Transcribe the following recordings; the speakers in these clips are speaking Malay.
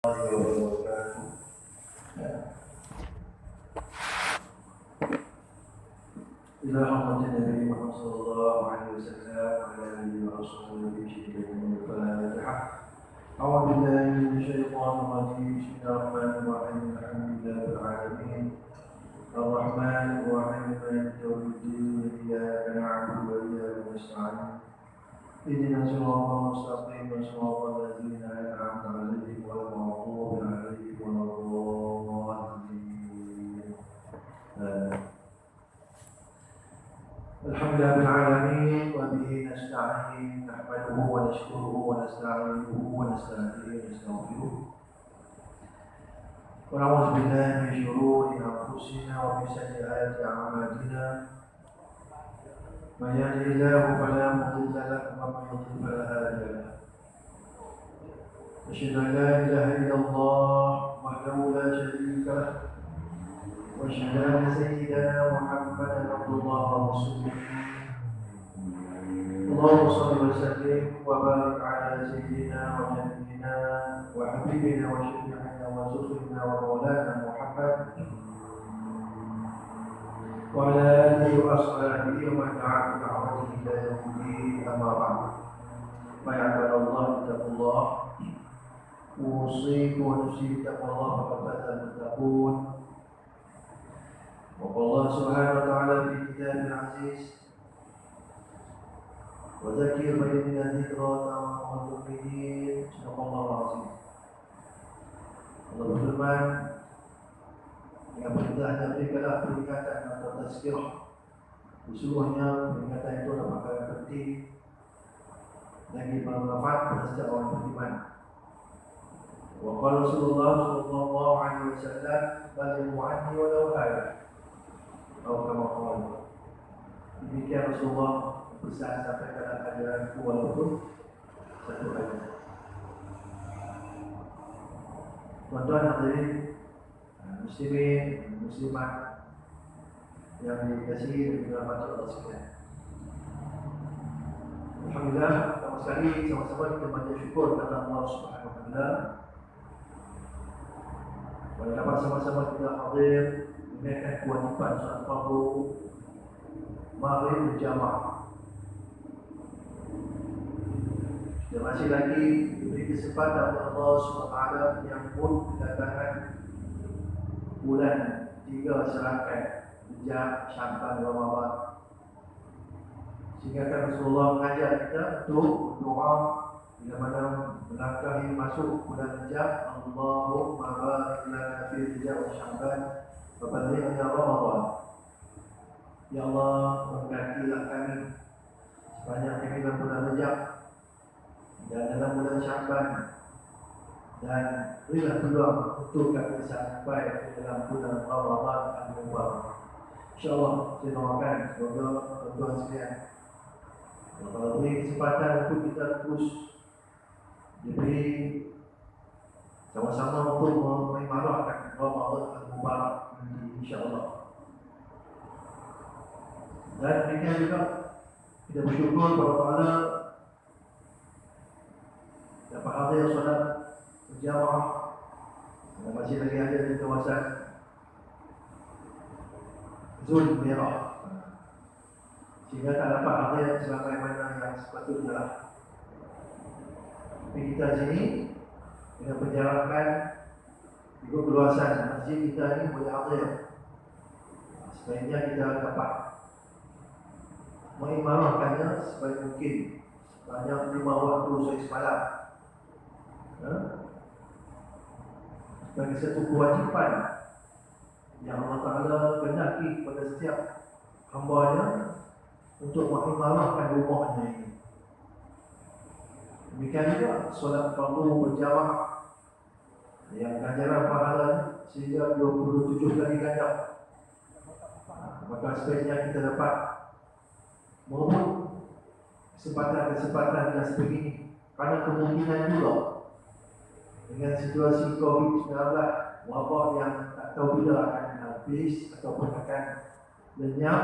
وبركاته. إلى حضرة النبي محمد صلى الله عليه وسلم وعلى آله وأصحابه بشدة الفاتحة. أعوذ بالله من الشيطان الرجيم. بسم الله الرحمن الرحيم. الحمد لله رب العالمين الرحمن الرحيم مالك يوم الدين. إياك نعبد وإياك نستعين. اهدنا الصراط المستقيم صراط الذين أنعمت عليهم غير المغضوب عليهم ولا الضالين. الحمد لله رب العالمين وبه نستعين نحمده ونشكره ونستعينه ونستهديه ونستغفره ونعوذ بالله من شرور أنفسنا ومن سيئات أعمالنا. من يهده الله فلا مضل له ومن يضلل فلا هادي له. أشهد أن لا إله إلا الله وحده لا شريك له وأشهد أن سيدنا محمدا عبد الله ورسوله. اللهم صل وسلم وبارك على سيدنا ونبينا وحبيبنا وشفيعنا وزخرنا ومولانا محمد وعلى آله وأصحابه ومن دعا بدعوته إلى يوم الدين. أما بعد فيا عباد الله اتقوا الله. أوصيكم ونفسي بتقوى الله فقد فاز المتقون. وقال الله سبحانه وتعالى في كتابه العزيز وذكر فإن الذكرى تنفع المؤمنين. صدق الله العظيم. Allah berfirman, yang perintahnya berikanlah peringatan atau tazkirah. Sesungguhnya peringatan itu adalah perkara penting bagi bermanfaat pada setiap orang beriman. Wa qala Rasulullah sallallahu alaihi wasallam, "Balighu anni walau ayah." Atau kama qala. Demikian Rasulullah pesan sampaikan ajaranku walaupun satu ayat. Tuan-tuan hadirin muslimin, muslimat yang dikasihi dan dirahmati Allah sekalian. Alhamdulillah, pertama sekali sama-sama kita banyak syukur kepada Allah Subhanahu wa taala. Pada dapat sama-sama kita hadir menunaikan kewajiban salat fardu maghrib berjamaah. Dan masih lagi diberi kesempatan oleh Allah SWT menyambut kedatangan bulan 3 serangkai sejak Sya'ban Ramadan. Sehingga Rasulullah mengajar kita untuk berdoa bila mana melangkahi masuk bulan Rajab. Allahumma barik lana fi Rajab wa Sya'ban wa ballighna Ramadan. Ya Allah, berkatilah kami sebanyak kami dalam bulan Rajab dan dalam bulan Sya'ban, dan berilah peluang untuk kami sampai dalam bulan Ramadan al-Mubarak. InsyaAllah saya doakan semoga tuan-tuan sekalian kalau beri kesempatan untuk kita terus diberi sama-sama untuk mengimarahkan Ramadan al-Mubarak insyaAllah. Dan demikian juga kita bersyukur kepada Allah dapat hadir solat berjamaah dan masih lagi ada di kawasan zon merah, sehingga tak dapat hadir sebagaimana yang sepatutnya. Tapi kita sini dengan penjarakan ikut keluasan masjid kita ini boleh hadir. Sebaiknya kita dapat mengimarahkannya sebaik mungkin sebanyak 5 waktu semalam. Sebagai satu kewajipan yang Allah Ta'ala kendaki pada setiap hamba-Nya untuk mengimarahkan rumahnya ini. Demikian juga solat fardu berjamaah yang ganjaran pahala sehingga 27 kali ganda. Maka sebaiknya kita dapat merebut kesempatan-kesempatan yang sebegini, karena kemungkinan juga dengan situasi COVID-19 wabak yang tak tahu bila akan habis ataupun akan lenyap,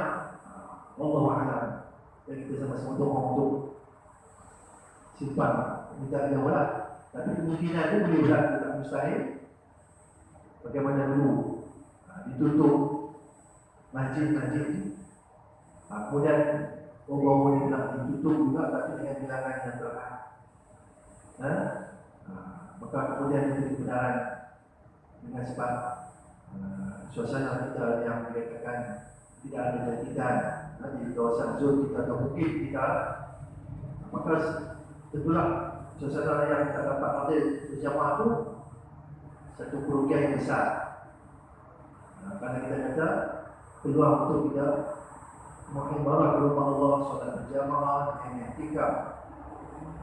Wallahu a'lam. Dan kita sama-sama doa untuk simpan minta dia wala Tapi kemungkinan itu boleh berlaku, tak mustahil. Bagaimana dulu ditutup masjid-masjid, kemudian orang boleh bilang ditutup juga tapi dengan bilangan yang terhad. Maka kemudian menjadi kebenaran dengan sebab suasana kita yang dikatakan tidak ada jadikan di kawasan zon kita atau mungkin kita, maka tentulah suasana yang kita dapat ada berjamaah itu satu kerugian yang besar. Karena kita kata peluang untuk kita menghimbara ke rumah Allah, solat berjamaah, dengan i'tikaf,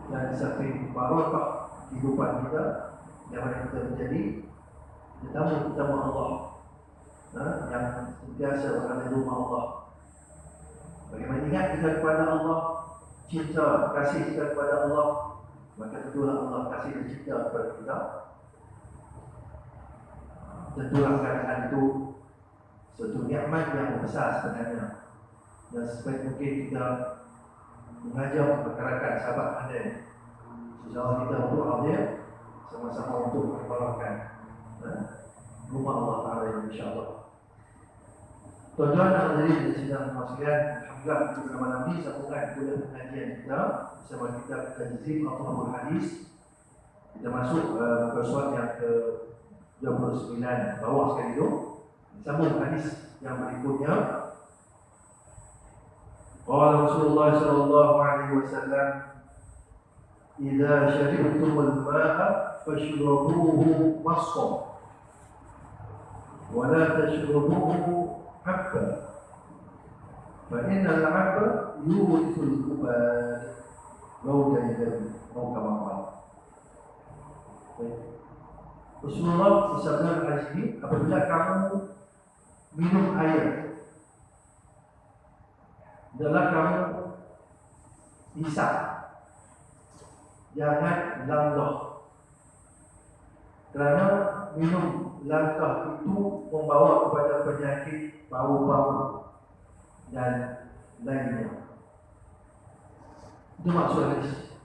dan samping barakah kehidupan kita yang mana kita menjadi tetamu Allah yang sentiasa berada di rumah Allah. Bagaimana ingat kita kepada Allah, cinta, kasih kita kepada Allah, maka tentulah Allah kasih dan cinta kepada kita. Tentulah keadaan itu suatu nikmat yang besar sebenarnya, dan sebaik mungkin kita mengajar pergerakan sahabat anda sejauh kita untuk hadir sama-sama untuk mengeluarkan rumah Allah Ta'ala insyaAllah. Tuan-tuan dan hadirin yang sedang bersekalian, alhamdulillah pada malam ini sambungan kepada pengajian kita bersama kita Tajzim Al-Quran Hadis. Kita masuk ke surat yang ke-29 bawah sekali itu. Sambung hadis yang berikutnya. Qala Rasulullah sallallahu alaihi wasallam, "Idza syaribtumul ma'a fashrabuhu massan wa la tashrabuhu habba fa innal 'abba yurithul ubad." Rawahu Muslim. Rasulullah bersabda hadis ini, apabila kamu minum air, adalah kamu hisap, jangan langkah, kerana minum langkah itu membawa kepada penyakit bau-bau dan lainnya. Itu maksud hadis.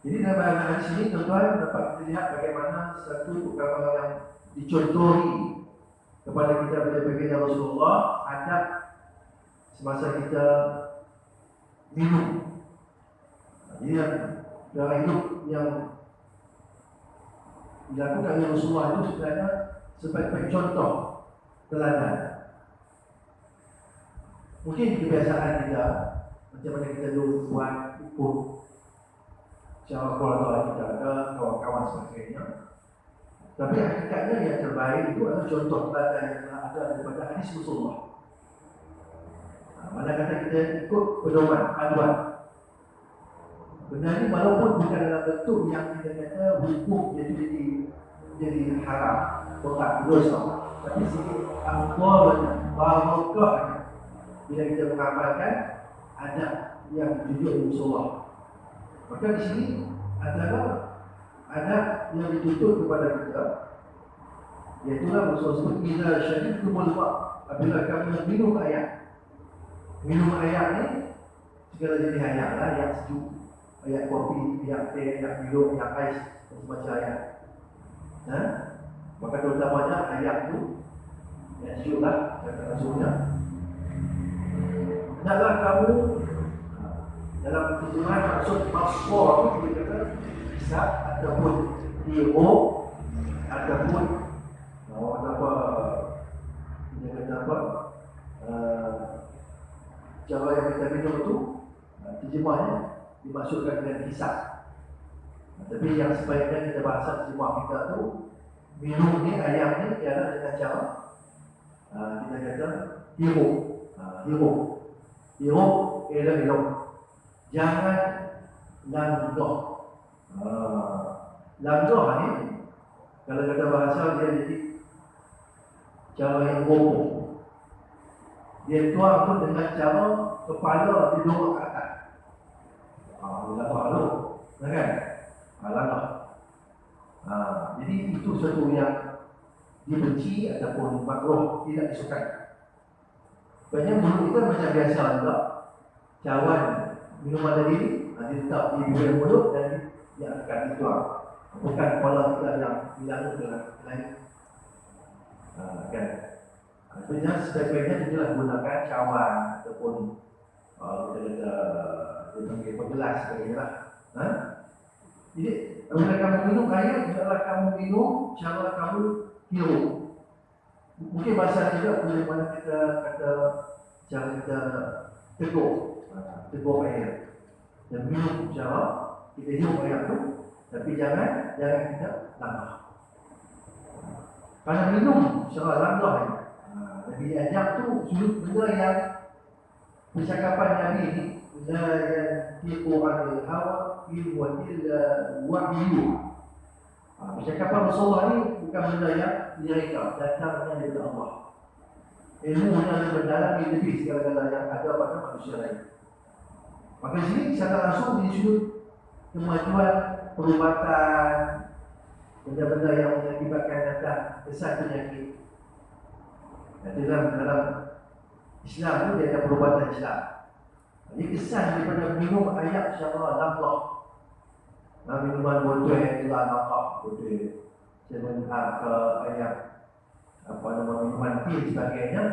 Jadi dalam hadis ini tuan-tuan dapat dilihat bagaimana satu perkara yang dicontohi kepada kita bila Rasulullah adab semasa kita minum. Jadi dalam hidup yang dilakukan oleh Rasulullah itu sebenarnya sebagai contoh teladan. Mungkin kebiasaan kita macam mana kita dulu buat ikut cara keluarga kita ada kawan-kawan sebagainya. Tapi hakikatnya yang terbaik itu adalah contoh teladan yang ada daripada hadis Rasulullah. Mana kata kita ikut pedoman, aduan. Benar ni walaupun bukan dalam bentuk yang kita kata hukum jadi haram, berat, dosa. Tapi sini akhbarnya, barakahnya. Bila kita mengamalkan adab yang ditunjuk oleh Rasulullah. Maka di sini adalah adab yang dituntut kepada kita. Iaitulah Rasulullah sebut, "Idza syaribtumul ma'." Apabila kamu minum air. Minum air ni segala jenis air lah, yang sejuk, air kopi, air teh, air minum, air ais, macam air. Maka terutamanya air tu yang sejuk lah, yang terasuhnya. Hendaklah kamu dalam perhitungan maksud maspor itu kita kata hisap ataupun hirup ataupun cara yang kita minum itu terjemahnya dimasukkan dengan hisap. Tapi yang sebaiknya kita bahasa terjemah kita tu minum ni, ayam ni ialah dengan cara kita kata hirup. Hirup ialah hirup. Jangan langgah. Langgah ni kalau kata bahasa dia jadi cara yang bodoh. Dia tuang tu dengan cara kepala didorong ke atas. Langgah tu, kan? Langgah. Jadi itu sesuatu yang dibenci ataupun makruh, tidak disukai. Banyak mulut kita macam biasa juga. Cawan minuman tadi diletak di bibir mulut dan yang akan dituang, bukan kepala kita yang hilang ke lain. Kan? Sebenarnya sebaiknya itulah gunakan cawan ataupun kita panggil penggelas sebagainya lah. Jadi bila kamu minum air, hendaklah kamu minum cara kamu hirup. Mungkin bahasa juga boleh mana kita kata cara kita tegur air dan minum cara kita hirup air tu, tapi jangan kita lambat. Kerana minum secara lambat ni, Nabi ajak tu sudut benda yang percakapan Nabi ni, benda yang Al-Quran al-Hawa ilmuwatil wahyu. Percakapan Rasulullah ni bukan benda yang direka, datangnya dari Allah. Ilmu yang mendalam lebih segala-gala yang ada pada manusia lain. Maka di sini secara langsung disebut kemajuan perubatan, benda-benda yang mengakibatkan datang kesan penyakit. Dan dalam Islam itu dia ada perubatan Islam. Jadi kesan daripada minum air secara lambat, minuman botol yang telah nampak botol sebentar ke air minuman tea sebagainya.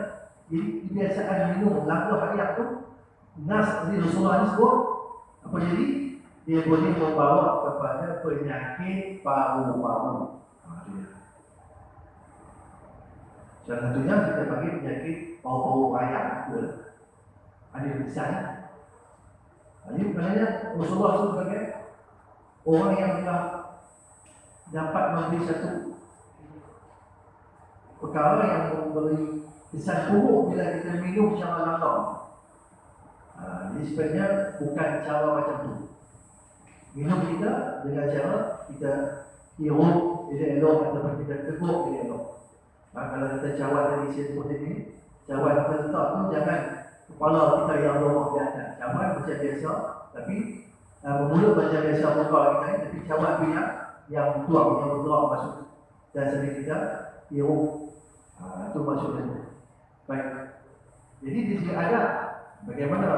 Jadi kebiasaan minum lambat air tu nas di Rasulullah sebut apa jadi dia boleh membawa kepada penyakit paru-paru. Salah satunya kita panggil penyakit paru-paru raya. Ada kesan. Jadi maknanya Rasulullah itu sebagai orang yang telah dapat memberi satu perkara yang memberi kesan buruk bila kita minum secara lambat. Jadi sebenarnya bukan cara macam tu. Minum kita dengan cara kita hirup elok-elok ataupun kita teguk elok-elok. Kalau kita cawan dari saya sebut tadi, cawan kita letak tu jangan kepala kita yang lorong di atas. Cawan macam biasa, tapi mulut macam biasa muka kita ni, tapi cawan tu yang tuang, yang bergerak masuk dan sambil kita hirup. Itu maksudnya. Baik. Jadi di sini ada bagaimana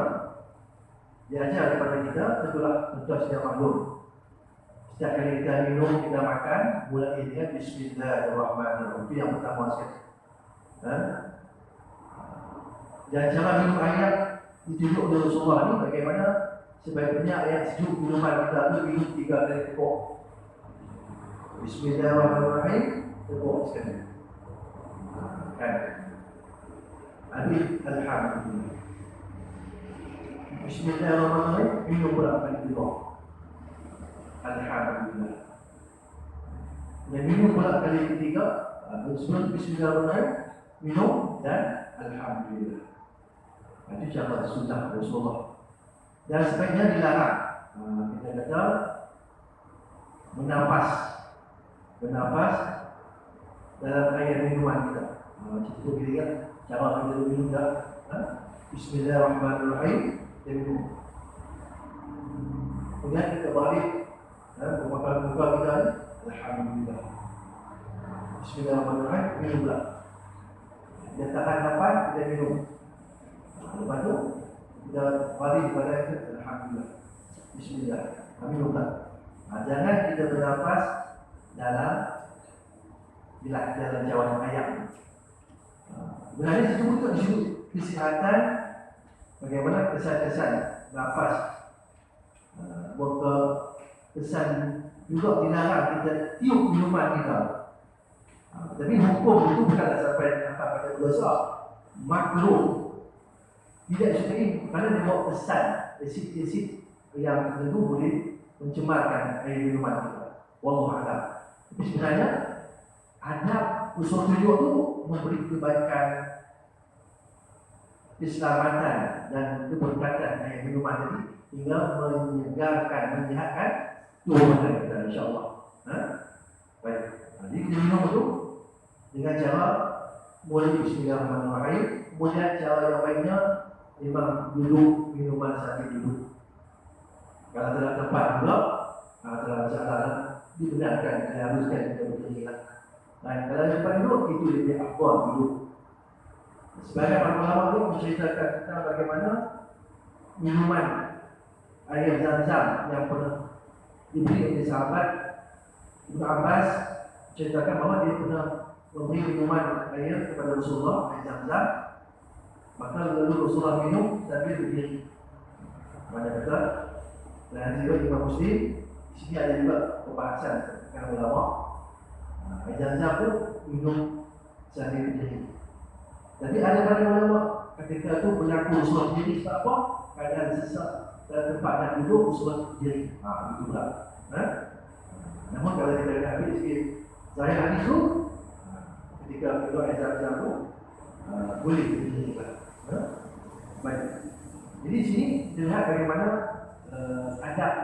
diajar kepada kita, tentulah tuan sedia maklum. Setiap kali kita minum, kita makan, mulai dengan Bismillahirrahmanirrahim. Itu yang pertama sekali. Dan cara minum air ditunjuk oleh Rasulullah ni bagaimana sebaiknya air sejuk minuman kita itu minum 3 kali tekuk. Bismillahirrahmanirrahim, tekuk sekali. Kan? Habis Alhamdulillah. Bismillahirrahmanirrahim, minum berapa kali? Alhamdulillah. Dan minum pula kali ketiga, sebelum Bismillahirrahmanirrahim, minum dan Alhamdulillah. Itu cara sunnah Rasulullah. Dan sebaiknya dilarang. Kita kata bernafas dalam air minuman kita. Macam tu kita lihat cara kita minum dah. Bismillahirrahmanirrahim. Dan minum. Kemudian kita balik memakan muka kita ni, Alhamdulillah. Bismillahirrahmanirrahim, minum pula. Dia tahan nafas, kita minum. Lepas tu kita balik pada itu, Alhamdulillah. Bismillah, minum pula. Jangan kita bernafas dalam cawan ayam. Sebenarnya itu untuk kesihatan. Bagaimana kesan-kesan nafas kesan juga dilarang kita tiup minuman kita. Tapi hukum itu bukanlah sampai pada dosa, makruh. Tidak sukai kerana dia bawa kesan asid-asid yang tentu boleh mencemarkan air minuman kita. Wallahu a'lam. Tapi sebenarnya adab usul tujuh itu memberi kebaikan, keselamatan dan keberkatan air minuman tadi hingga menyegarkan, menyehatkan tubuh kita, insyaAllah. Baik. Jadi kita minum itu dengan cara mulai Bismillahirrahmanirrahim. Kemudian cara yang lainnya memang duduk minuman sambil duduk. Kalau dalam tempat pula, dalam masalah dibenarkan, diharuskan kita berdiri. Dan kalau tempat duduk, itu lebih afdal duduk. Sebagai ulama itu menceritakan tentang bagaimana minuman air Zam-Zam yang pernah diberi oleh sahabat Ibnu Abbas, ceritakan bahawa dia pernah memberi minuman air kepada Rasulullah, air Zam-Zam. Maka lalu Rasulullah minum sambil berdiri. Mana kata, dan juga Imam Muslim, di sini ada juga pembahasan dengan ulama. Air Zam-Zam tu minum sambil berdiri. Tapi ada pada ulama ketika tu berlaku Rasulullah berdiri sebab apa? Keadaan sesak dan tempat nak duduk Rasulullah berdiri. Itu pula. Namun kalau kita nak ambil sikit zahir hadis tu, ketika minum air Zam-Zam tu boleh berdiri juga. Baik. Jadi di sini lihat bagaimana adab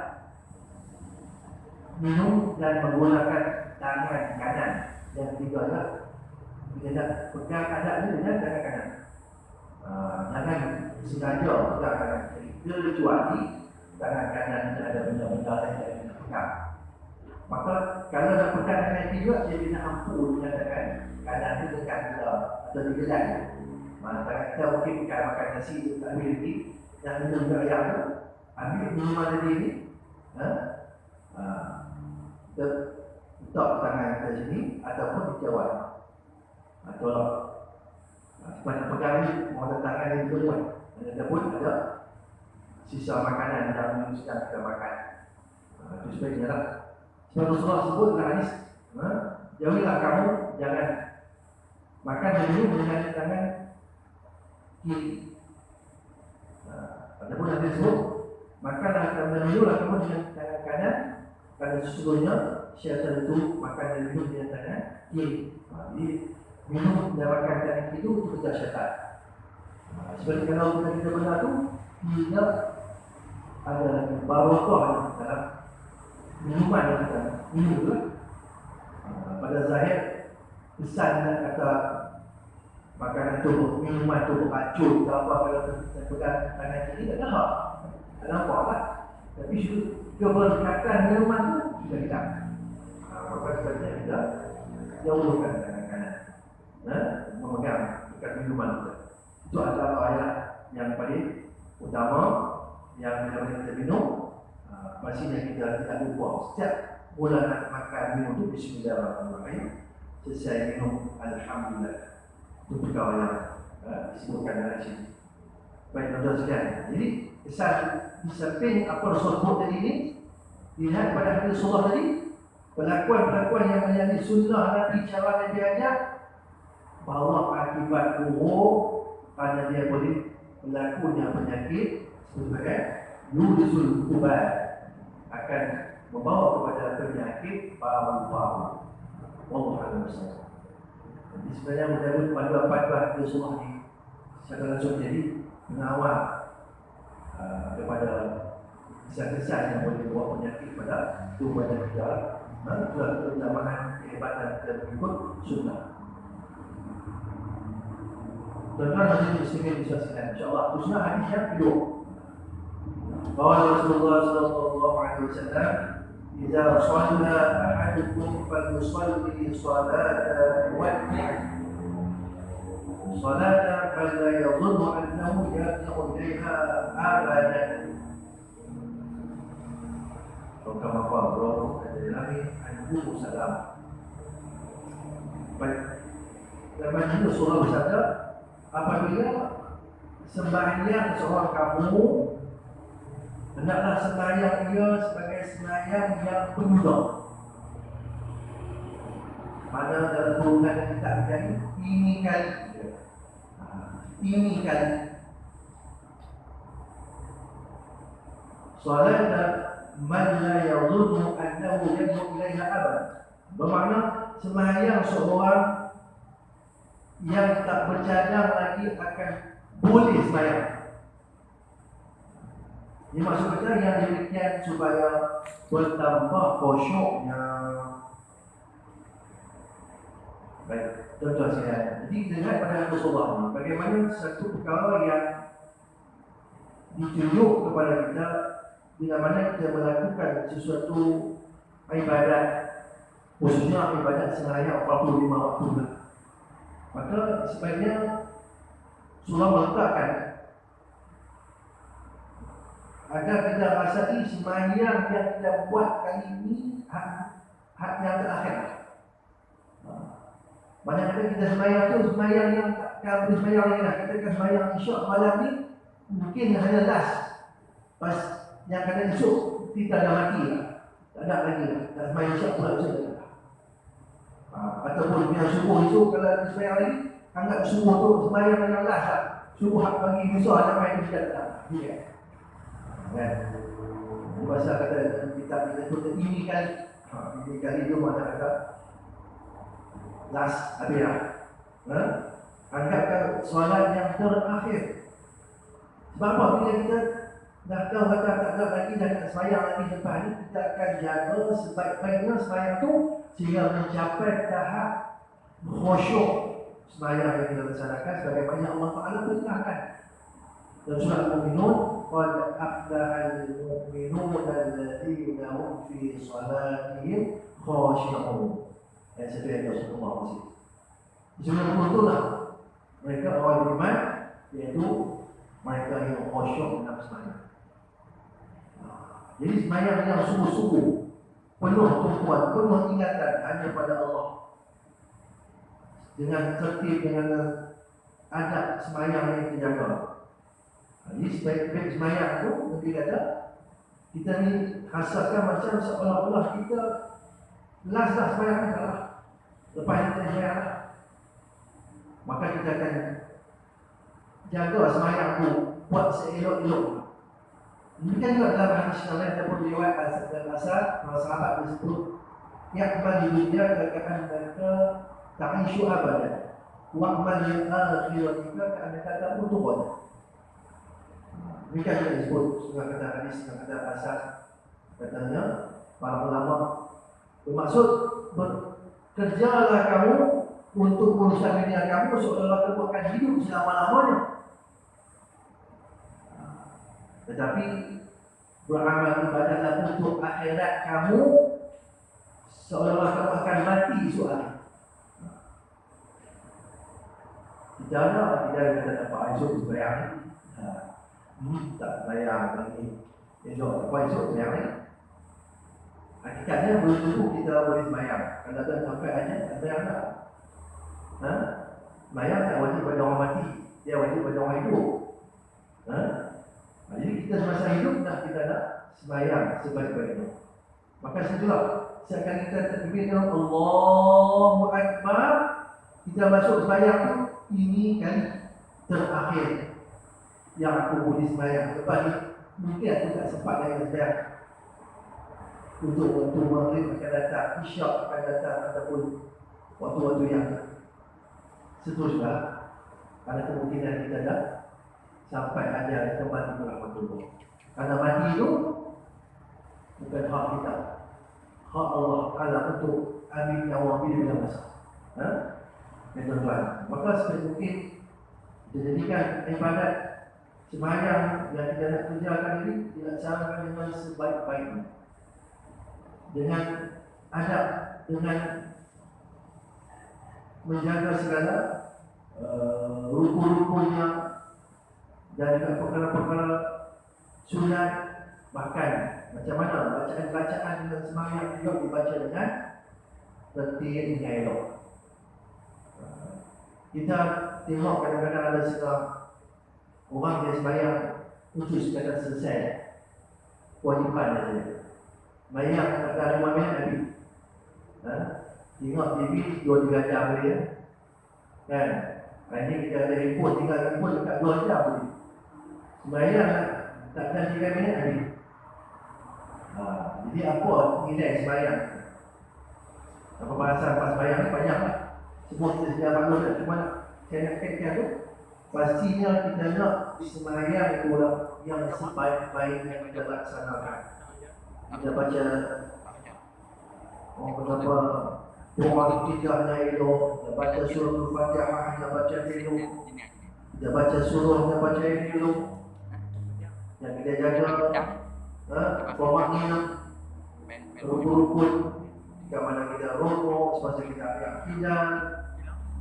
minum dan menggunakan tangan kanan. Yang ketiga adalah kita nak pegang adab ni dengan tangan kanan. Jangan sengaja pegang kanan. Kecuali tangan kanan tidak ada benda-benda yang tidak kena pegang. Maka kalau nak pegang tangan kiri juga, dia kena ampuh dengan tangan kanan tu tekan kita atau digelar. Tangan kita mungkin bukan makan nasi tu tak ambil lagi, dan minum ke ayam tu, ambil minuman tadi ni, kita letak tangan kita sini ataupun di cawan. Tolak. Sebab nak pegang ni, mau letak tangan ni dulu kan. Ada pun ada sisa makanan yang sedang kita makan. Itu sebaiknya lah. Sebab Rasulullah sebut dalam hadis, jauhilah kamu jangan makan dan minum dengan tangan kiri. Adapun hadis sebut, makanlah dan minumlah kamu dengan tangan kanan, kerana sesungguhnya syaitan itu makan dan minum dengan tangan kiri. Jadi minum dan makan tangan kiri itu kerja syaitan. Seperti kalau kita benar tu, tidak ada barakah dalam minuman yang kita minum tu. Pada zahir pesan nak kata makanan tu, minuman tu racun ke apa, kalau kita pegang tangan kiri tak nampak. Tak nampak lah. Tapi keberkatan minuman tu sudah hilang. Maka sebenarnya kita jauhkan tangan kanan, memegang dekat minuman tu. Itu adalah ayat yang paling utama yang bila kita minum, pastinya kita tidak lupa setiap mula nak makan minum tu bismillahirrahmanirrahim, selesai minum alhamdulillah. Itu perkara yang disebutkan dalam sini. Baik, tuan-tuan sekalian. Jadi kesan di samping apa Rasul sebut tadi ni, lihat pada hadis Rasulullah tadi, pelakuan-pelakuan yang menjadi sunnah Nabi cara yang diajar, bahawa akibat buruk kerana dia boleh berlakunya penyakit sebagai yudisul ubat, akan membawa kepada penyakit paru-paru. Wallahu a'lam bishawab. Jadi sebenarnya menjadi panduan-panduan Rasulullah ni secara langsung jadi mengawal kepada kesan-kesan yang boleh membawa penyakit pada tubuh badan kita. Itulah keutamaan kehebatan dan berikut sunnah. Tuan-tuan hadirin muslimin sekalian, insyaallah sunnah hadis yang kedua. Bahawa Rasulullah sallallahu alaihi wasallam, "Idza shalla ahadukum falyusalli salata wad-du'a. Salata fala yadhunnu annahu yarji'u ilaiha abadan." Kama qala Nabi alaihi wasallam. Baik. Dalam hadis Rasulullah bersabda, apabila sembahyang seorang kamu, hendaklah sembahyang ia sebagai sembahyang yang berulang. Pada dalam turunan yang kita ajari, ini kali. Salat man la yadhunnu annahu yad'u ilaiha abad. Bermakna sembahyang seorang yang tak bercadang lagi akan boleh sembahyang. Ini maksudnya yang demikian supaya bertambah khusyuknya. Baik, tuan-tuan sekalian. Jadi lihat pada Rasulullah ini, bagaimana satu perkara yang ditunjuk kepada kita bila mana kita melakukan sesuatu ibadat, khususnya ibadat sembahyang 45 waktu. Maka sebaiknya Rasulullah meletakkan agar kita rasai sembahyang yang kita buat kali ini hak yang terakhir. Banyak kita sembahyang tu sembahyang yang tak sembahyang lagi lah. Kita akan sembahyang isyak malam ni mungkin hanya last. Pas yang kata esok kita dah mati lah. Tak ada lagi lah. Tak sembahyang isyak pula esok. Ataupun yang subuh esok kalau kita sembahyang lagi, anggap subuh tu sembahyang yang last lah. Subuh hak pagi besar sampai kita tidak datang. Kan? Bahasa kata kita tutup ini kali dia mana kata last habis lah. Anggapkan solat yang terakhir. Sebab apa? Bila kita dah tahu kata tak ada lagi dan nak sembahyang lagi lepas ni, kita akan jaga sebaik-baiknya sembahyang tu sehingga mencapai tahap khusyuk sembahyang yang kita laksanakan sebagaimana Allah Ta'ala perintahkan. Dan surah Al-Mu'minun, qad aflahal mu'minun alladzina hum fi salatihim khashi'un. Ayat 1 ayat 2 Allah masih. Sebenarnya itulah mereka orang beriman, iaitu mereka yang khusyuk dalam sembahyang. Jadi sembahyang yang sungguh-sungguh, penuh tumpuan, penuh ingatan hanya pada Allah, dengan tertib, dengan adab sembahyang yang kita jaga. Jadi sebaik-baik sembahyang tu nanti kata kita ni rasakan macam seolah-olah kita last dah sembahyang dah. Lepas kita sembahyang, maka kita akan jaga sembahyang tu buat seelok-elok. Demikian juga dalam hadis yang lain ataupun riwayat asal para sahabat disebut ya'mal di dunia kekayaan mereka ta'ishu abadan wa'mal lil akhiratika ka'annaka tamutuhun. Demikian juga disebut setengah kata hadis, setengah kata asal. Katanya para ulama bermaksud bekerjalah kamu untuk urusan dunia kamu seolah-olah kamu akan hidup selama-lamanya. Tetapi beramal ibadahlah untuk akhirat kamu seolah-olah kamu akan mati esok hari. Tidak ada dapat esok sembahyang ni. Tak sembahyang lagi esok, lepas esok sembahyang ni. Hakikatnya belum tentu kita boleh sembahyang. Kalau tak sampai aja tak sembahyang tak. Sembahyang tak wajib pada orang mati, dia wajib pada orang hidup. Jadi kita semasa hidup kita nak sembahyang sebaik-baiknya. Maka setelah sekali kita takbir Allahu Akbar, kita masuk sembahyang tu, ini kali terakhir yang aku boleh sembahyang. Lepas ni mungkin aku tak sempat lagi sembahyang. Untuk waktu maghrib akan datang, isyak akan datang, ataupun waktu-waktu yang seterusnya. Ada kemungkinan kita dah sampai ajal kita mati rahmatullah. Karena mati itu bukan hak kita, hak Allah Ta'ala untuk ambil nyawa bila masa. Tuan-tuan, maka sebesar mungkin kita jadikan ibadat sembahyang yang kita nak kerjakan ini dilaksanakan dengan sebaik-baiknya, dengan adab, dengan menjaga segala rukun-rukunnya dan juga perkara-perkara sunat. Bahkan macam mana bacaan-bacaan dan sembahyang juga dibaca dengan tertib, dengan elok. Kita tengok kadang-kadang ada setengah orang yang sembahyang khusus sekadar selesai kewajipan saja. Sembahyang tak ada 5 minit habis. Tengok TV 2-3 jam boleh ya. Kan? Hari ni kita ada handphone, tinggal handphone dekat 2 jam boleh. Sembahyang tak ada 3 minit habis. Jadi apa nilai sembahyang? Apa bahasan pas sembahyang ni panjang lah. Semua kita sedia bangun tak, cuma saya nak kaitkan tu, pastinya kita nak sembahyang itu yang sebaik-baiknya kita laksanakan. Kita baca betapa doa tidaknya elok, kita baca surah Al-Fatihah, kita baca elok, kita baca surah, kita baca elok. Yang kita jaga pemaknaan rukun-rukun, jika mana kita rukuk, semasa kita akidah,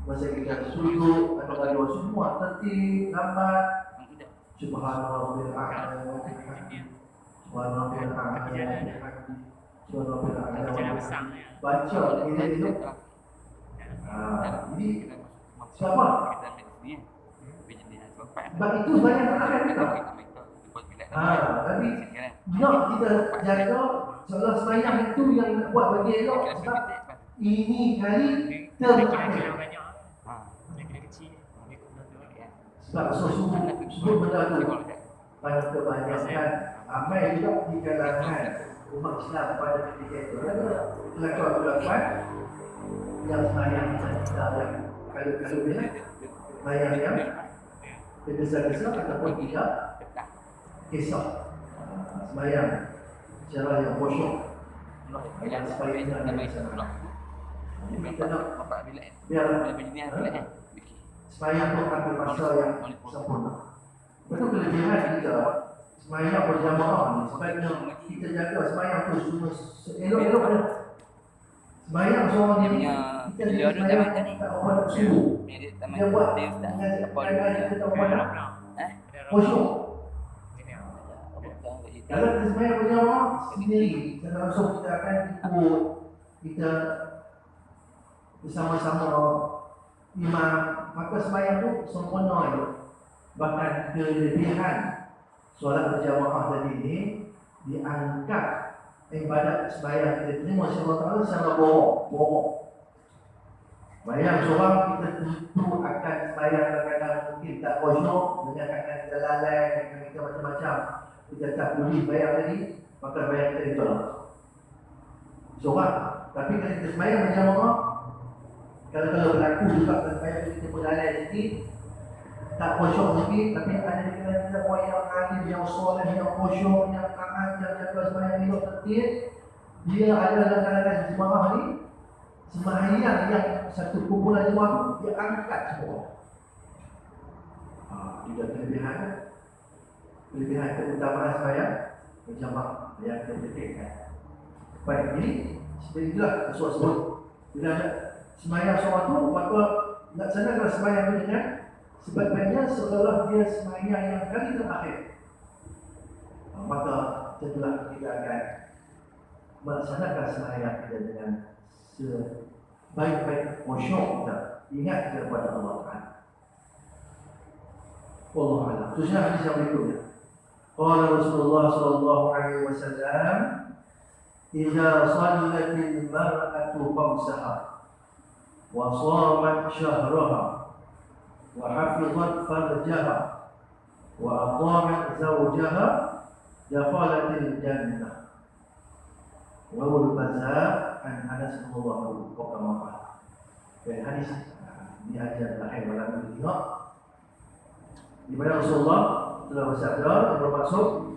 masa kita sujud, atau semua tertib, lambat. Subhanallah wa bihamdihi Subhanallah bil a'la, subhanallah bil a'la. besar ya. Baca ini itu. Jadi siapa? Sebab itu banyak akan kita. Tapi nak kita jaga solat sembahyang itu yang nak buat bagi elok sebab ini kali terakhir. Sebab sebut benda tu pada kebanyakan ramai juga di kalangan umat Islam pada ketika itu ada pelakon-pelakon yang sembahyang kita yang kalau bila sembahyang yang tergesa-gesa ataupun tidak kisah sembahyang secara yang khusyuk supaya tidak ada kesalahan. Kita nak biar sembahyang tu akan masa yang sempurna. Betul kelebihan kita sembahyang berjamaah ni sebaiknya kita jaga sembahyang tu semua elok-elok ada. Sembahyang seorang diri kita sembahyang tak apa nak suruh. Dia buat dengan kita tak apa nak khusyuk. Kalau kita sembahyang berjamaah sendiri, kita langsung kita akan ikut kita bersama-sama imam, maka sembahyang tu sempurna itu. Bahkan kelebihan solat berjamaah tadi ini diangkat ibadat sembahyang kita terima Allah Ta'ala secara bohong. Bayang seorang kita tentu akan sembahyang kadang-kadang mungkin tak khusyuk dengan kadang kita lalai, kadang kita macam-macam. Kita tak boleh bayar tadi, maka bayar kita ditolak. Seorang, tapi kalau kita sembahyang berjamaah, kalau berlaku juga sembahyang kita berlalai sikit, tak khusyuk sikit, tapi ada di kalangan kita orang yang alim, yang soleh, yang khusyuk, yang taat, yang jaga sembahyang hidup tertib, dia ada dalam kalangan jemaah ni, sembahyang yang satu kumpulan jemaah tu dia angkat semua. Juga kelebihan keutamaan sembahyang berjamaah yang kita petikkan. Baik, jadi seperti itulah Rasulullah sebut. Bila nak sembahyang seorang tu, maka laksanakan sembahyang tu dengan sebaiknya setelah dia sembahyang yang kali terakhir. Maka setelah kita akan melaksanakan sembahyang kita dengan sebaik-baik khusyuk kita ingat kepada Allah Taala. Wallahu a'lam. Terusnya hadis yang berikutnya. Qala Rasulullah sallallahu alaihi wasallam, "Idza shallatil mar'atu khamsaha wa shamat shahraha wa hafizat farjaha wa aqamat zawjaha dakhalatil jannah." Rawal Bazzar an Anas bin Malik qala. Dan hadis ini hadis lahir malam ini di mana Rasulullah telah bersabda yang bermaksud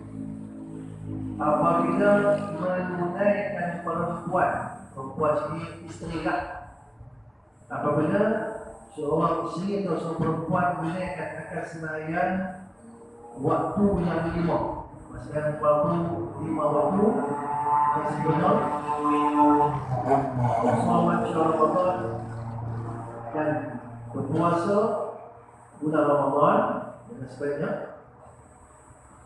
apabila menunaikan perempuan ini isteri lah, apabila seorang isteri atau seorang perempuan menunaikan akad sembahyang waktu yang lima, maksudnya waktu 5 waktu yang sebenar, Muhammad Ramadan dan berpuasa bulan Ramadan dan sebagainya,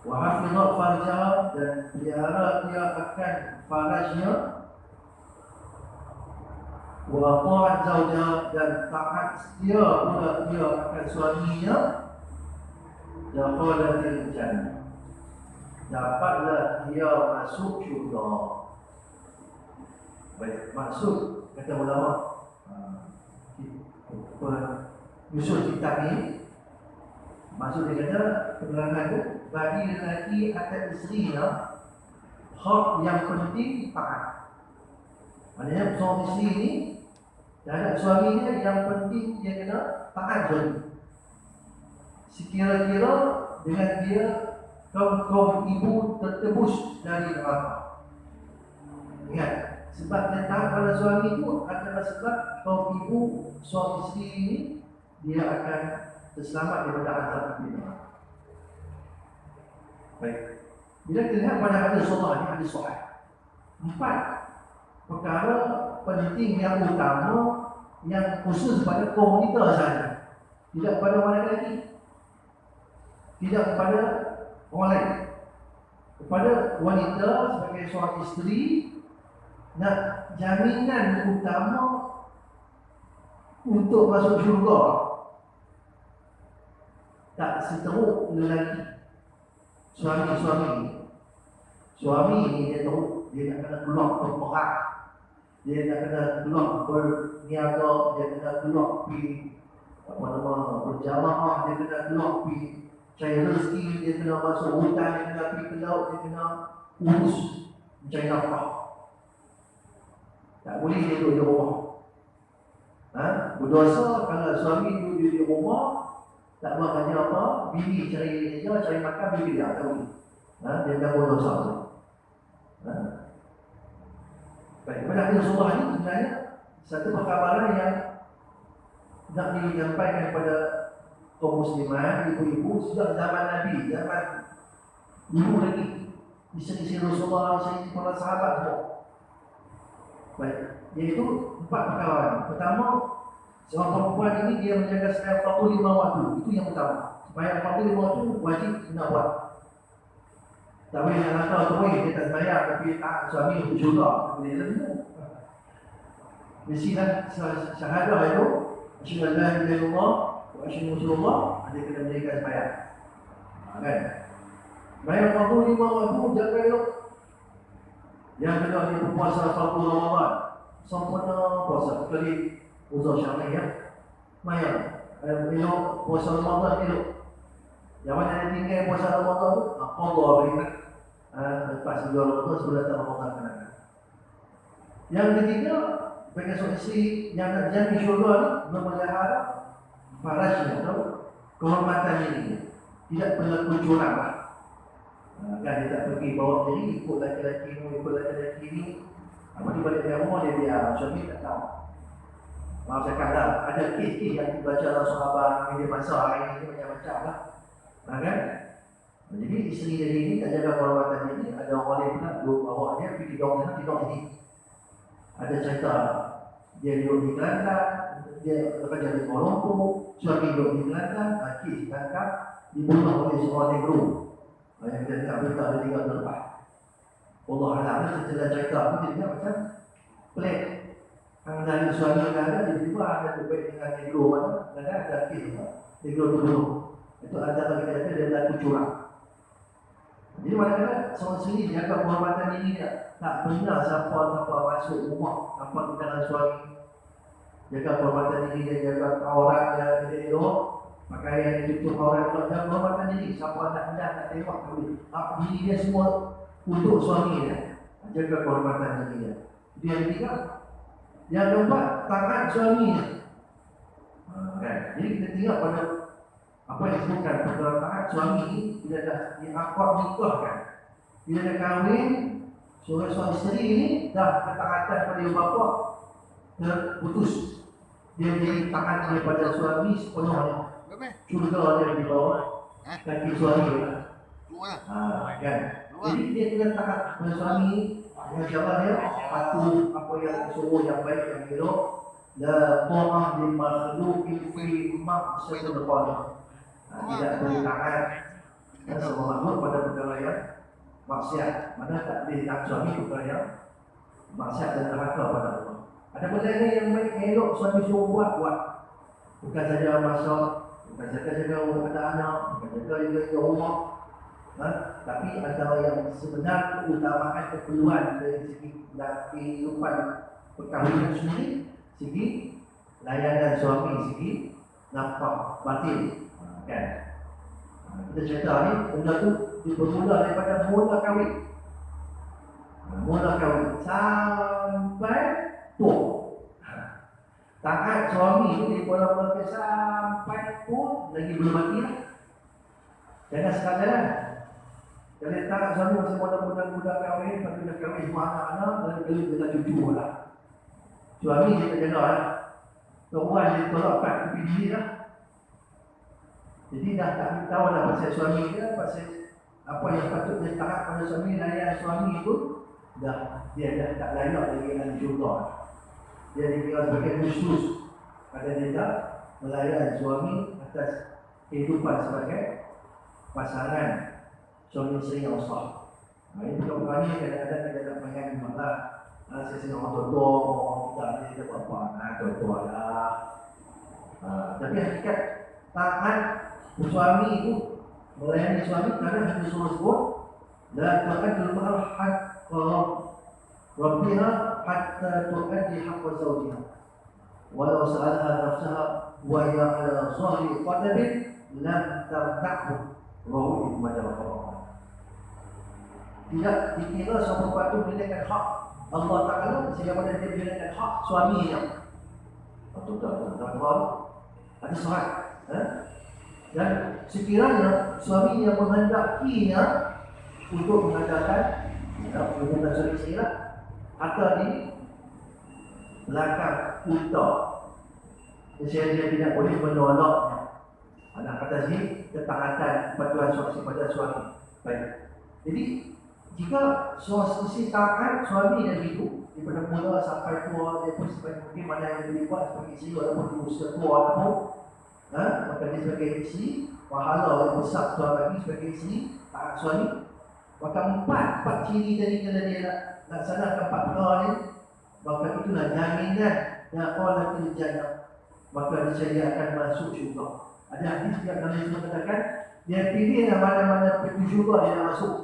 wa hafizat farjaha dan pelihara dia akan farajnya, wa ta'at zawjaha dan taat dia pula dia akan suaminya, dakhalatil jannah, dapatlah dia masuk syurga. Baik, maksud kata ulama usul kitab ni, maksud dia kata penerangan tu bagi lelaki atas isterinya hak yang penting taat. Maknanya seorang isteri ni terhadap suaminya yang penting dia kena taat je. Sekira-kira dengan dia kaum ibu tertebus dari neraka. Ingat, sebab dia taat pada suami itu adalah sebab kaum ibu suami isteri ini dia akan terselamat daripada azab api neraka. Baik. Bila kita lihat pada hadis Rasulullah ini, hadis sahih, 4 perkara penting yang utama yang khusus pada kaum kita sahaja, tidak kepada orang lagi, tidak kepada orang lain. kepada wanita sebagai seorang isteri, nak jaminan utama untuk masuk syurga tak seteruk lelaki. Suami ni dia tahu dia nak kena keluar berperang, dia nak kena keluar berniaga, dia kena keluar pergi berjamaah, dia kena keluar pergi cari rezeki, dia kena masuk hutan, dia kena pergi ke laut, dia kena urus mencari nafkah. Tak boleh dia duduk di rumah. Berdosa kalau suami duduk di rumah, tak buat kerja apa, bini cari kerja, cari makan, bini dia tak boleh. Dia dah berdosa tu. Baik, pada hadis Rasulullah ini sebenarnya satu perkabaran yang nak disampaikan kepada kaum muslimat, ibu-ibu sejak zaman Nabi, zaman dulu lagi, isteri Rasulullah, isteri para sahabat semua. Baik, iaitu 4 perkara. Pertama, seorang perempuan ini dia menjaga sembahyang fardu 5 waktu. Itu yang pertama. Sembahyang fardu 5 waktu wajib nak buat. Tak boleh nak langkah terus dia tak sembahyang tapi tak suami untuk juga. Boleh lebih. Mestilah syahadah itu asyhadu an la ilaha illallah wa asyhadu anna Rasulullah, dia kena menjaga sembahyang. Kan? Sembahyang fardu 5 waktu jaga elok. Yang kedua dia berpuasa fardu Ramadan. Sempurna puasa kecuali uzur syar'i ya. Mayang elok puasa Ramadan elok. Yang mana dia tinggal puasa Ramadan tu, Allah berikan lepas bulan Ramadan sebelum datang Ramadan kenangan. Yang ketiga, bagi seorang isteri yang nak jamin syurga ni memelihara farajnya atau kehormatan ini. Tidak berlaku curang lah. Kan dia tak pergi bawa diri ikut laki-laki ni. Apa di balik dia rumah dia biar suami tak tahu. Maaf saya kata ada kes-kes yang dibaca dalam sahabat media masa hari ini macam-macam lah. Kan? Jadi isteri dia ini tak jaga kehormatan ini, ada orang lain pula duduk bawa dia pergi tidur sana tidur sini. Ada cerita dia duduk di Kelantan, dia kerja di Kuala Lumpur, suami duduk di Kelantan, kes ditangkap dibunuh oleh seorang negro. Yang kita dengar berita ada 3 tahun lepas. Allah Alam setelah cerita pun dia dengar macam pelik. Dari suami yang ada, tiba-tiba ada terbaik dengan negro mana, dan ada kes negro dibunuh. Itu antara kita kata dia berlaku curang. Jadi mana-mana seorang sendiri jaga kehormatan diri dia. Tak benar siapa-siapa masuk rumah tanpa dengan suami. Jaga kehormatan diri dia, jaga aurat dia elok. Pakaian yang tutup aurat dia, jaga kehormatan diri. Siapa nak tengok tak boleh. Diri dia semua untuk suami dia. Jaga kehormatan diri dia. Itu yang ketiga. Yang keempat, taat suami dia. Kan? Jadi kita tengok pada apa yang disebutkan pada taat suami ini bila dah diakad nikahkan, bila dah kahwin, suami isteri ini dah ketaatan pada ibu bapa terputus. Dia menjadi taat daripada suami sepenuhnya. Syurga dia di bawah kaki suami dia. Kan? Jadi dia kena taat pada suami dengan cara dia patuh apa yang disuruh, yang baik, yang elok. La ta'ah li makhluqin fi ma'siyatil khaliq. Tidak boleh taat semua makhluk pada perkara yang maksiat. Mana tak boleh taat suami perkara yang maksiat dan neraka pada Allah. Ada benda yang baik elok suami suruh buat. Bukan saja masak, bukan saja jaga anak-anak, bukan saja jaga rumah. Tapi antara yang sebenar keutamaan keperluan dari segi kehidupan perkahwinan sendiri, segi layanan suami, segi nafkah batin. Kan? Kita cerita ni, benda tu bermula daripada mula kahwin. Mula kahwin sampai tua. Taat suami tu daripada mula sampai pun lagi belum mati lah. Jangan sekadar. Kalau taat suami masa muda-muda kahwin, lepas tu dah kahwin semua anak-anak, lalu kali dia cucu lah. Suami dia tak jaga lah. Tuan dia tolak kat tepi diri lah. Jadi dah tak tahu lah pasal suami dia, pasal apa yang patut dia taat pada suami, layan suami itu, dah dia dah tak layak lagi dengan syurga. Dia dikira sebagai khusus pada dia dah melayan suami atas kehidupan sebagai pasangan suami isteri yang sah. Ini bukan ni kadang-kadang kita tak main malah. Saya sini orang tua, orang kita ni dia buat apa? Tua lah. Tapi hakikat taat suami itu melayani suami karena Nabi sebut la tu'addu al-haqqa rabbiha hatta tu'addi haqqa zawjiha walau sa'alha nafsaha wa hiya ala zahri qadabin lam tarta'hu rawi Ibnu Majah. Tidak dikira seorang perempuan menunaikan hak Allah Ta'ala sehingga pada dia menunaikan hak suaminya. Betul-betul ada surat. Dan sekiranya suami yang menghendakinya untuk mengadakan hubungan suami isteri atau di belakang unta, dia tidak boleh menolaknya. Anak kata sini ketaatan patuhan suami pada suami. Baik. Jadi jika suami isteri taat suami dan ibu daripada mula sampai tua, dia pun sebagai mungkin mana yang lebih kuat sebagai isteri walaupun di usia tua ataupun maka dia sebagai isteri pahala yang besar tuan lagi sebagai isteri taat suami. Maka empat ciri dari kalau dia nak laksanakan 4 perkara ni, maka itulah jaminan yang Allah jannah, maka dia akan masuk syurga. Ada hadis yang Nabi mengatakan dia pilihlah mana-mana pintu syurga dia nak masuk.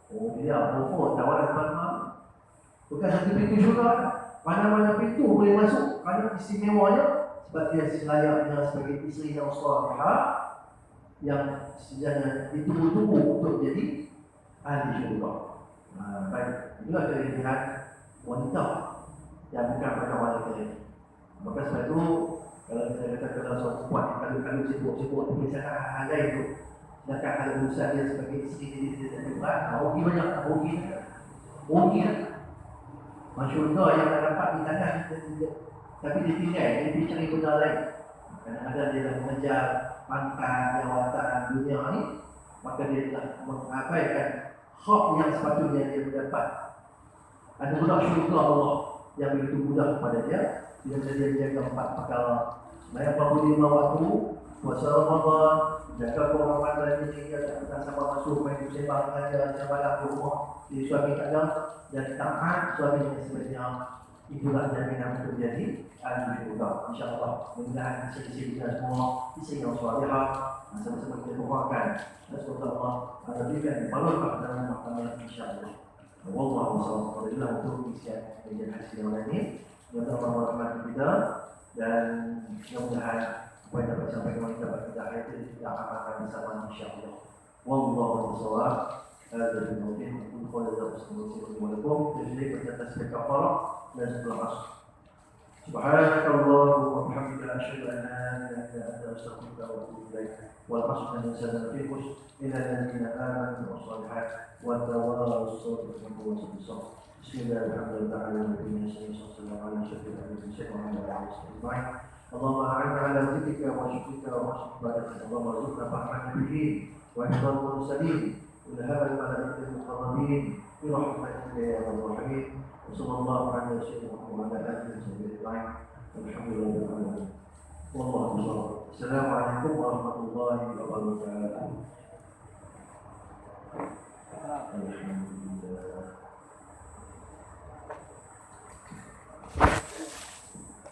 Oh dia tawaran tuan-tuan. Bukan satu pintu syurga, mana-mana pintu boleh masuk. Kerana istimewanya sebab dia selayaknya sebagai isteri yang salihah yang sebenarnya ditunggu-tunggu untuk jadi ahli syurga. Baik, itulah kelebihan wanita yang bukan pada wanita lain. Maka sebab itu kalau kita kata kalau seorang perempuan yang kalau sibuk-sibuk tapi sangat hal lain tu, sedangkan hal urusan dia sebagai isteri dia tak berat, rugi banyak, rugi syurga yang tak dapat di tangan kita, tapi dia tinggal, dia pergi cari benda lain. Kadang-kadang dia dah mengejar pangkat, jawatan dunia ni, maka dia telah mengabaikan hak yang sepatutnya dia mendapat. Ada pula syurga Allah yang begitu mudah kepada dia bila dia jaga 4 perkara. Semayang 45 waktu, puasa Ramadan, jaga kehormatan diri dia, tak pernah sama masuk main bersembang dengan dia, semalam di rumah, di suami tak ada, dan taat suami yang sebenarnya. Itulah jaminan untuk jadi ahli syurga. InsyaAllah mudah-mudahan isteri-isteri kita semua isteri yang salihah, sama-sama kita doakan dan semoga Allah berikan barokah dalam rumah tangga insyaAllah. Wallahu a'lam untuk isian kajian hasil yang lain ini. Semoga Allah merahmati kita dan mudah-mudahan apa yang dapat disampaikan dapat kita hayati kita amalkan bersama insyaAllah. Wallahu a'lam. هذا الموضوع قال الله سبحانه وتعالى تجري فتتسبك فرع لا تبلغ سبحانك اللهم وبحمدك أشهد أن لا إله إلا أنت أستغفرك وأتوب إليك والحسن الإنسان في الخشن إلى الذين آمنوا والصالحات وتواصوا بالحق والصبر. بسم الله الحمد لله على نبينا صلى الله عليه وسلم وعلى آله وصحبه أجمعين. اللهم أعنا على ذكرك وشكرك وحسن عبادتك. اللهم ارزقنا فهم النبيين وحفظ المرسلين ولهذا الملائكة المقربين برحمتك يا رب الراحمين. وصلى الله على سيدنا محمد وعلى آله وصحبه أجمعين والحمد لله رب العالمين. والله أكبر. السلام عليكم ورحمة الله وبركاته.